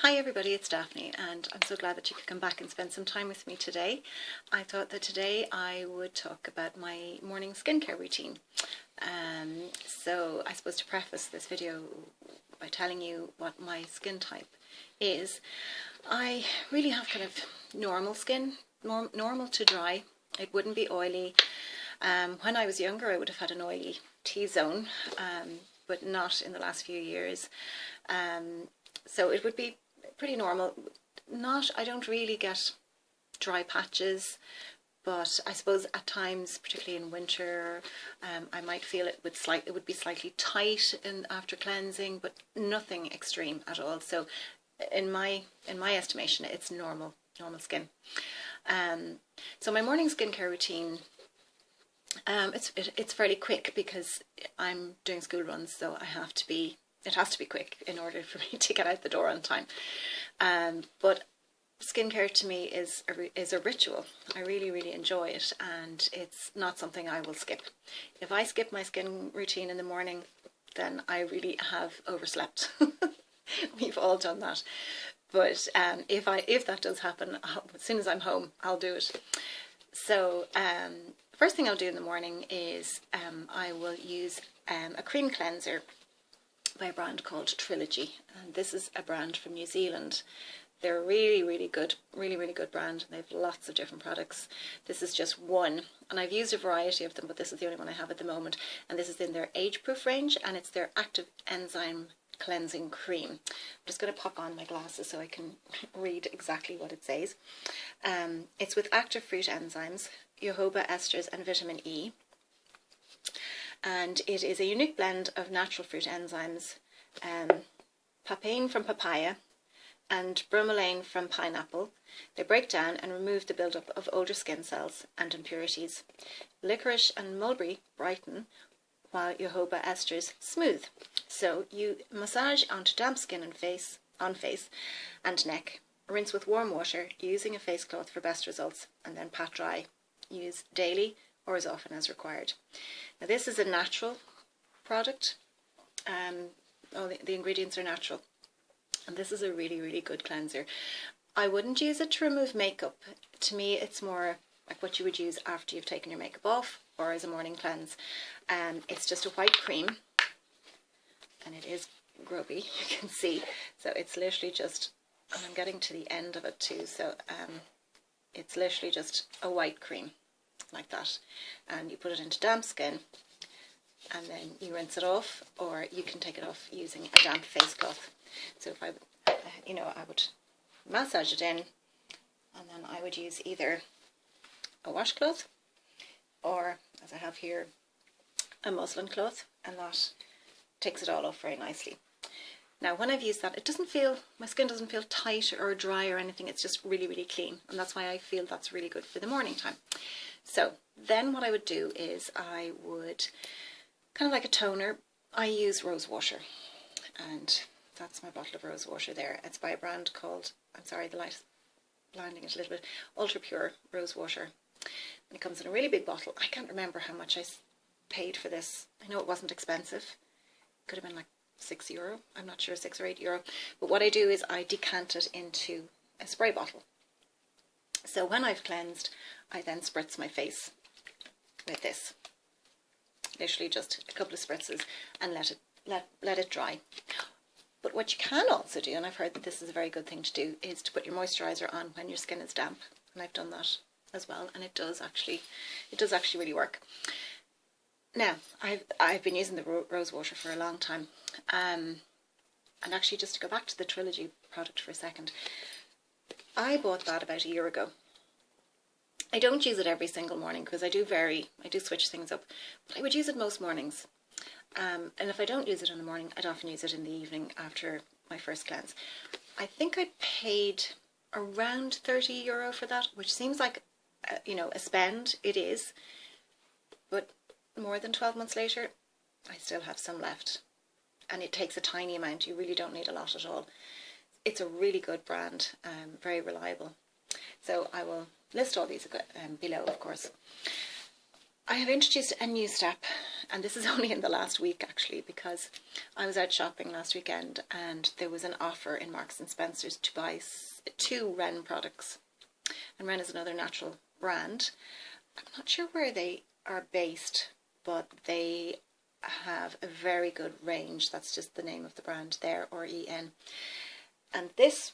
Hi everybody, it's Daphne and I'm so glad that you could come back and spend some time with me today. I thought that today I would talk about my morning skincare routine. So I suppose to preface this video by telling you what my skin type is, I really have kind of normal skin, normal to dry. It wouldn't be oily. When I was younger I would have had an oily T-zone, but not in the last few years. So it would be pretty normal. I don't really get dry patches, but I suppose at times, particularly in winter, I might feel it would be slightly tight after cleansing, but nothing extreme at all. So in my estimation, it's normal skin. So my morning skincare routine, it's fairly quick because I'm doing school runs, so it has to be quick in order for me to get out the door on time. But skincare to me is a ritual. I really enjoy it, and it's not something I will skip. If I skip my skin routine in the morning, then I really have overslept. We've all done that. But if that does happen, as soon as I'm home, I'll do it. So first thing I'll do in the morning is I will use a cream cleanser by a brand called Trilogy, and this is a brand from New Zealand. They're really good brand. They have lots of different products. This is just one, and I've used a variety of them, but this is the only one I have at the moment, and this is in their age-proof range, and it's their active enzyme cleansing cream. I'm just going to pop on my glasses so I can read exactly what it says. It's with active fruit enzymes, jojoba esters and vitamin E. And it is a unique blend of natural fruit enzymes, papain from papaya and bromelain from pineapple. They break down and remove the buildup of older skin cells and impurities. Licorice and mulberry brighten, while jojoba esters smooth. So you massage onto damp skin and face and neck. Rinse with warm water using a face cloth for best results, and then pat dry. Use daily or as often as required. Now this is a natural product. All the ingredients are natural, and this is a really good cleanser. I wouldn't use it to remove makeup. To me it's more like what you would use after you've taken your makeup off or as a morning cleanse. It's just a white cream, and it is grubby, you can see. So it's literally just, and I'm getting to the end of it too, so it's literally just a white cream like that, and you put it into damp skin and then you rinse it off, or you can take it off using a damp face cloth. So if I would massage it in, and then I would use either a washcloth or, as I have here, a muslin cloth, and that takes it all off very nicely. Now when I've used that, my skin doesn't feel tight or dry or anything. It's just really clean, and that's why I feel that's really good for the morning time. So then what I would do is I would, kind of like a toner, I use Rosewater, and that's my bottle of Rosewater there. It's by a brand called, I'm sorry, the light is blinding it a little bit, Ultrapure Rosewater. And it comes in a really big bottle. I can't remember how much I paid for this. I know it wasn't expensive. It could have been like €6. I'm not sure, €6 or €8. But what I do is I decant it into a spray bottle. So when I've cleansed, I then spritz my face with this. Literally just a couple of spritzes and let it dry. But what you can also do, and I've heard that this is a very good thing to do, is to put your moisturiser on when your skin is damp. And I've done that as well, and it does actually really work. Now, I've been using the Rosewater for a long time, and actually, just to go back to the Trilogy product for a second, I bought that about a year ago. I don't use it every single morning because I do switch things up, but I would use it most mornings. And if I don't use it in the morning, I'd often use it in the evening after my first cleanse. I think I paid around €30 for that, which seems like a spend. It is, but more than 12 months later, I still have some left, and it takes a tiny amount. You really don't need a lot at all. It's a really good brand, very reliable. So I will list all these below, of course. I have introduced a new step, and this is only in the last week actually, because I was out shopping last weekend and there was an offer in Marks and Spencer's to buy 2 Ren products. And Ren is another natural brand. I'm not sure where they are based, but they have a very good range. That's just the name of the brand there, R-E-N. And this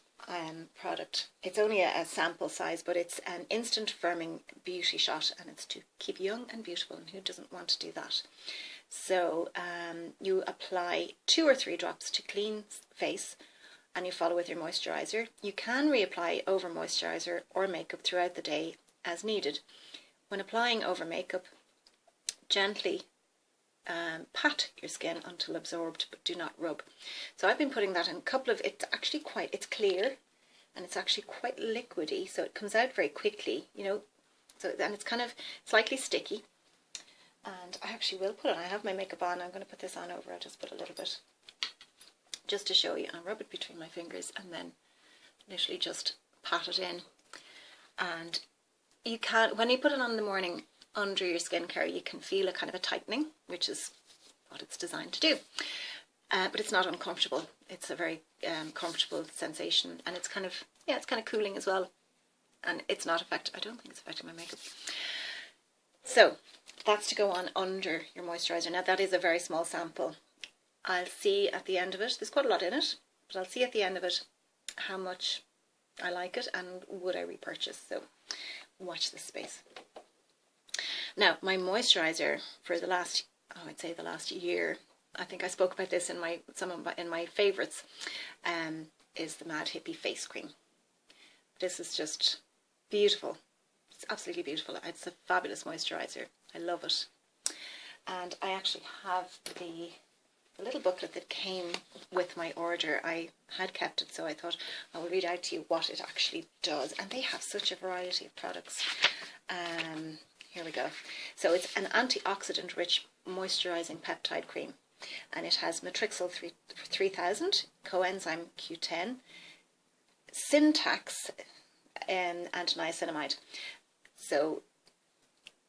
product, it's only a sample size, but it's an instant firming beauty shot, and it's to keep young and beautiful, and who doesn't want to do that? So you apply 2 or 3 drops to clean face, and you follow with your moisturiser. You can reapply over moisturiser or makeup throughout the day as needed. When applying over makeup, gently pat your skin until absorbed, but do not rub. So I've been putting that in a couple of, it's clear, and it's actually quite liquidy, so it comes out very quickly, you know, so then it's kind of slightly sticky. And I actually will put it on. I have my makeup on. I'm going to put this on over. I'll just put a little bit just to show you. I'll rub it between my fingers and then literally just pat it in. And you can, when you put it on in the morning under your skincare, you can feel a kind of a tightening, which is what it's designed to do. But it's not uncomfortable. It's a very comfortable sensation, and it's kind of, yeah, it's kind of cooling as well. And it's not affecting, I don't think it's affecting my makeup. So that's to go on under your moisturiser. Now that is a very small sample. I'll see at the end of it, there's quite a lot in it, but I'll see at the end of it how much I like it and would I repurchase. So watch this space. Now my moisturiser for the last, I'd say the last year, I think I spoke about this in my favourites, is the Mad Hippie face cream. This is just beautiful. It's absolutely beautiful. It's a fabulous moisturiser. I love it. And I actually have the little booklet that came with my order. I had kept it, so I thought I will read out to you what it actually does. And they have such a variety of products. Here we go. So it's an antioxidant-rich moisturising peptide cream. And it has Matrixyl 3000, coenzyme Q10, Syntax, and niacinamide. So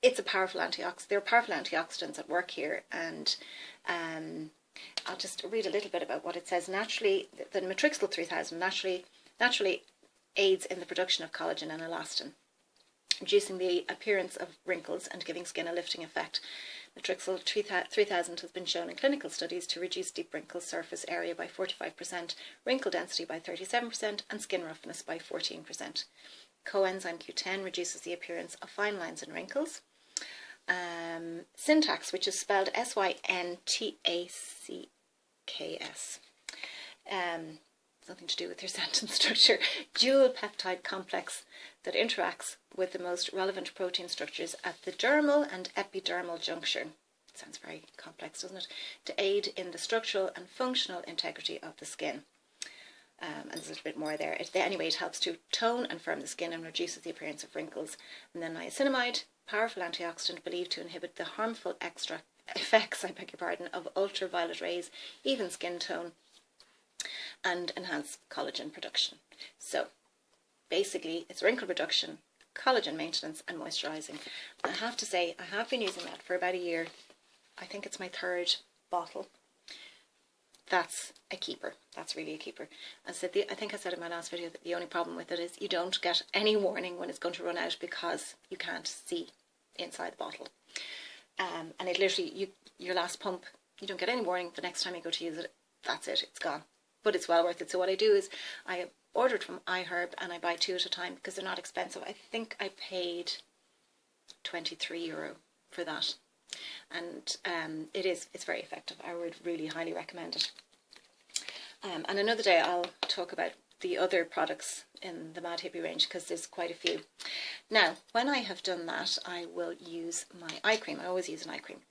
it's a powerful antioxidant. There are powerful antioxidants at work here, and I'll just read a little bit about what it says. Naturally, the Matrixyl 3000 naturally aids in the production of collagen and elastin, reducing the appearance of wrinkles and giving skin a lifting effect. Matrixyl 3000 has been shown in clinical studies to reduce deep wrinkle surface area by 45%, wrinkle density by 37%, and skin roughness by 14%. Coenzyme Q10 reduces the appearance of fine lines and wrinkles. Syntax, which is spelled S-Y-N-T-A-C-K-S. Nothing to do with your sentence structure. Dual peptide complex that interacts with the most relevant protein structures at the dermal and epidermal juncture. Sounds very complex, doesn't it? To aid in the structural and functional integrity of the skin. And there's a little bit more there. Anyway, it helps to tone and firm the skin and reduces the appearance of wrinkles. And then niacinamide, powerful antioxidant believed to inhibit the harmful effects, of ultraviolet rays, even skin tone, and enhance collagen production. So basically it's wrinkle reduction, collagen maintenance, and moisturising. I have to say, I have been using that for about a year. I think it's my 3rd bottle. That's a keeper. That's really a keeper. I think I said in my last video that the only problem with it is you don't get any warning when it's going to run out because you can't see inside the bottle. And it literally, your last pump, you don't get any warning. The next time you go to use it, that's it, it's gone. But it's well worth it. So what I do is I order it from iHerb and I buy 2 at a time because they're not expensive. I think I paid €23 for that. And it's very effective. I would really highly recommend it. And another day I'll talk about the other products in the Mad Hippie range because there's quite a few. Now, when I have done that, I will use my eye cream. I always use an eye cream.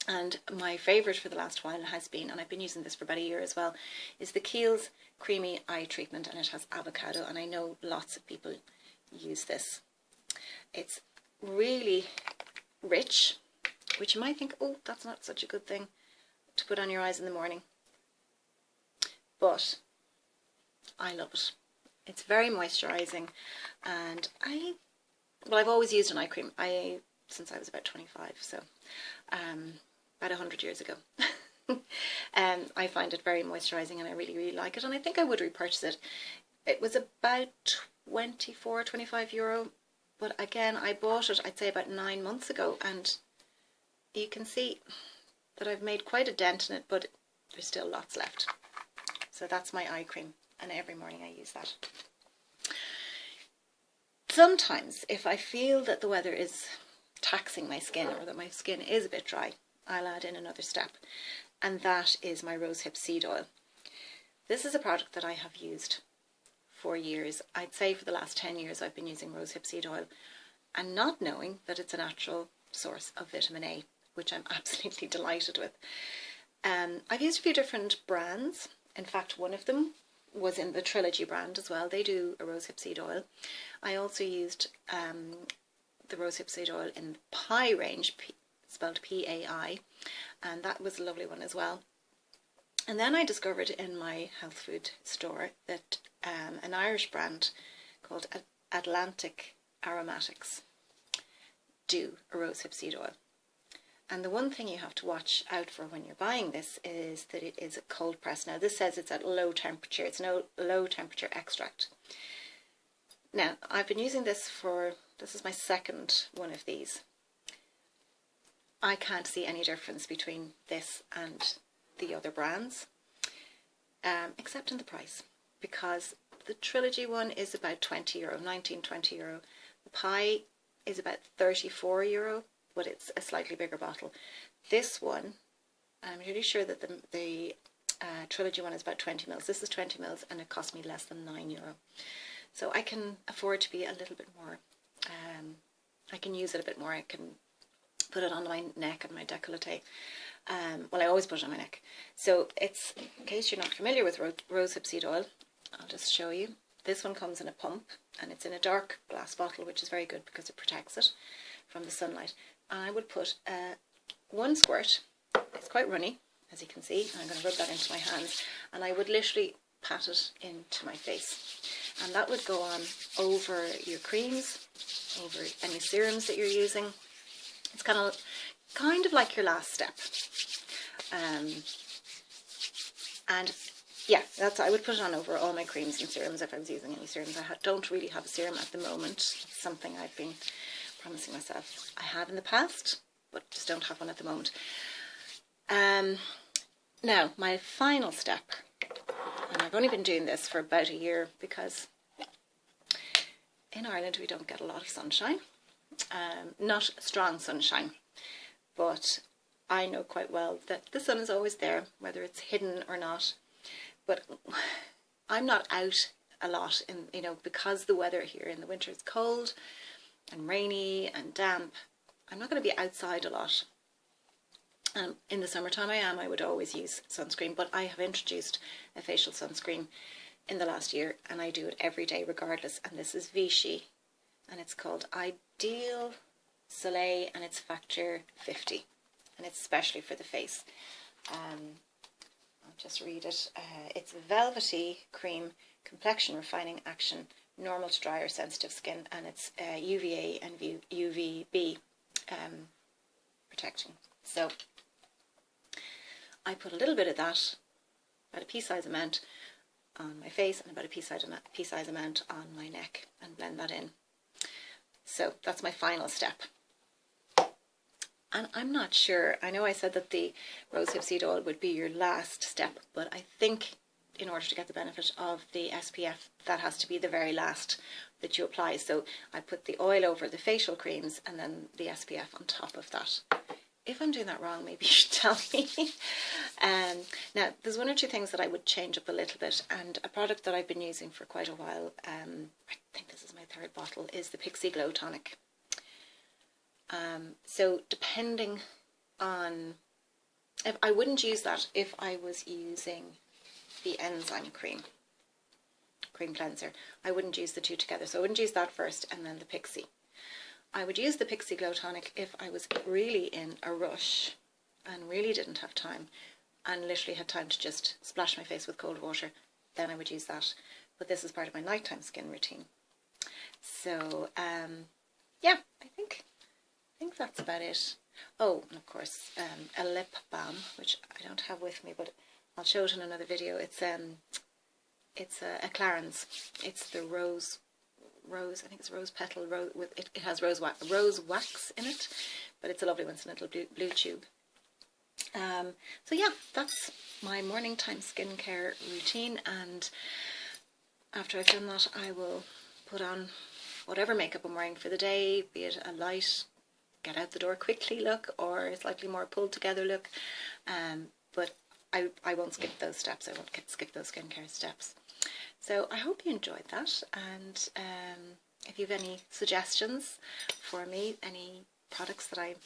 And my favourite for the last while has been, and I've been using this for about a year as well, is the Kiehl's Creamy Eye Treatment, and it has avocado, and I know lots of people use this. It's really rich, which you might think, oh, that's not such a good thing to put on your eyes in the morning. But I love it. It's very moisturising, and I've always used an eye cream. I since I was about 25, so about 100 years ago. I find it very moisturising and I really, really like it, and I think I would repurchase it. It was about 24, 25 euro, but again, I bought it, I'd say about 9 months ago, and you can see that I've made quite a dent in it, but there's still lots left. So that's my eye cream, and every morning I use that. Sometimes, if I feel that the weather is taxing my skin, or that my skin is a bit dry, I'll add in another step, and that is my Rosehip seed oil. This is a product that I have used for years. I'd say for the last 10 years I've been using Rosehip seed oil, and not knowing that it's a natural source of vitamin A, which I'm absolutely delighted with. I've used a few different brands. In fact, one of them was in the Trilogy brand as well. They do a Rosehip seed oil. I also used the Rosehip seed oil in the Pai range, spelled P-A-I, and that was a lovely one as well. And then I discovered in my health food store that an Irish brand called Atlantic Aromatics do a Rosehip seed oil. And the one thing you have to watch out for when you're buying this is that it is a cold press. Now this says it's at low temperature. It's no low temperature extract. Now I've been using this this is my second one of these. I can't see any difference between this and the other brands, except in the price, because the Trilogy one is about 20 euro, 19, 20 euro. The Pai is about 34 euro, but it's a slightly bigger bottle. This one, I'm really sure that the Trilogy one is about 20 mils. This is 20 mils and it cost me less than 9 euro. So I can afford to be a little bit more, I can use it a bit more. I can put it on my neck and my décolleté. Well, I always put it on my neck. So it's, in case you're not familiar with Rosehip seed oil, I'll just show you. This one comes in a pump and it's in a dark glass bottle, which is very good because it protects it from the sunlight. And I would put one squirt. It's quite runny, as you can see. I'm going to rub that into my hands, and I would literally pat it into my face. And that would go on over your creams, over any serums that you're using. It's kind of like your last step. And yeah, I would put it on over all my creams and serums if I was using any serums. I don't really have a serum at the moment. It's something I've been promising myself. I have in the past, but just don't have one at the moment. Now, my final step, and I've only been doing this for about a year because in Ireland we don't get a lot of sunshine. Not strong sunshine, but I know quite well that the sun is always there, whether it's hidden or not. But I'm not out a lot, because the weather here in the winter is cold and rainy and damp. I'm not going to be outside a lot. In the summertime I would always use sunscreen, but I have introduced a facial sunscreen in the last year, and I do it every day regardless, and this is Vichy, and it's called Ideal Soliel, and it's factor 50, and it's especially for the face. I'll just read it. It's velvety cream, complexion refining action, normal to dry or sensitive skin, and it's UVA and UVB protecting. So I put a little bit of that, about a pea-sized amount, on my face and about a pea-sized amount on my neck, and blend that in. So that's my final step. And I'm not sure, I know I said that the Rosehip seed oil would be your last step, but I think in order to get the benefit of the SPF, that has to be the very last that you apply. So I put the oil over the facial creams and then the SPF on top of that. If I'm doing that wrong, maybe you should tell me. Now, there's one or two things that I would change up a little bit, and a product that I've been using for quite a while, I think this is my third bottle, is the Pixi Glow Tonic. So depending on, if I wouldn't use that if I was using the Enzyme cream cleanser. I wouldn't use the two together, so I wouldn't use that first and then the Pixi. I would use the Pixi Glow Tonic if I was really in a rush and really didn't have time and literally had time to just splash my face with cold water. Then I would use that. But this is part of my nighttime skin routine. So yeah, I think think that's about it. Oh, and of course, a lip balm, which I don't have with me, but I'll show it in another video. It's a Clarins. It's the rose. I think it's rose petal. It has rose wax in it, but it's a lovely one. It's a little blue tube. So yeah, that's my morning time skincare routine, and after I've done that, I will put on whatever makeup I'm wearing for the day, be it a light, get out the door quickly look, or a slightly more pulled together look. But I won't skip those steps. I won't skip those skincare steps. So I hope you enjoyed that, and if you have any suggestions for me, any products that I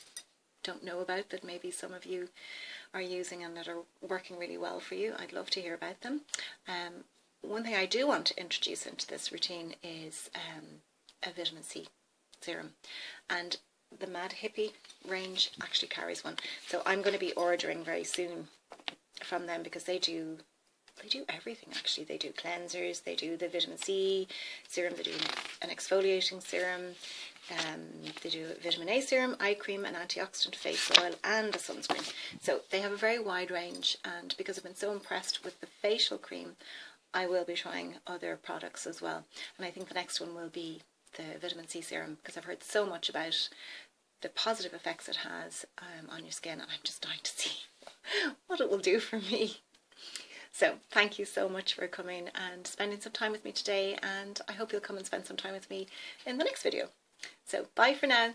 don't know about that maybe some of you are using and that are working really well for you, I'd love to hear about them. One thing I do want to introduce into this routine is a vitamin C serum, and the Mad Hippie range actually carries one, so I'm going to be ordering very soon from them, because they do everything actually. They do cleansers, they do the vitamin C serum, they do an exfoliating serum, they do a vitamin A serum, eye cream, an antioxidant face oil, and a sunscreen. So they have a very wide range, and because I've been so impressed with the facial cream, I will be trying other products as well. And I think the next one will be the vitamin C serum, because I've heard so much about the positive effects it has on your skin, and I'm just dying to see what it will do for me. So thank you so much for coming and spending some time with me today, and I hope you'll come and spend some time with me in the next video. So bye for now.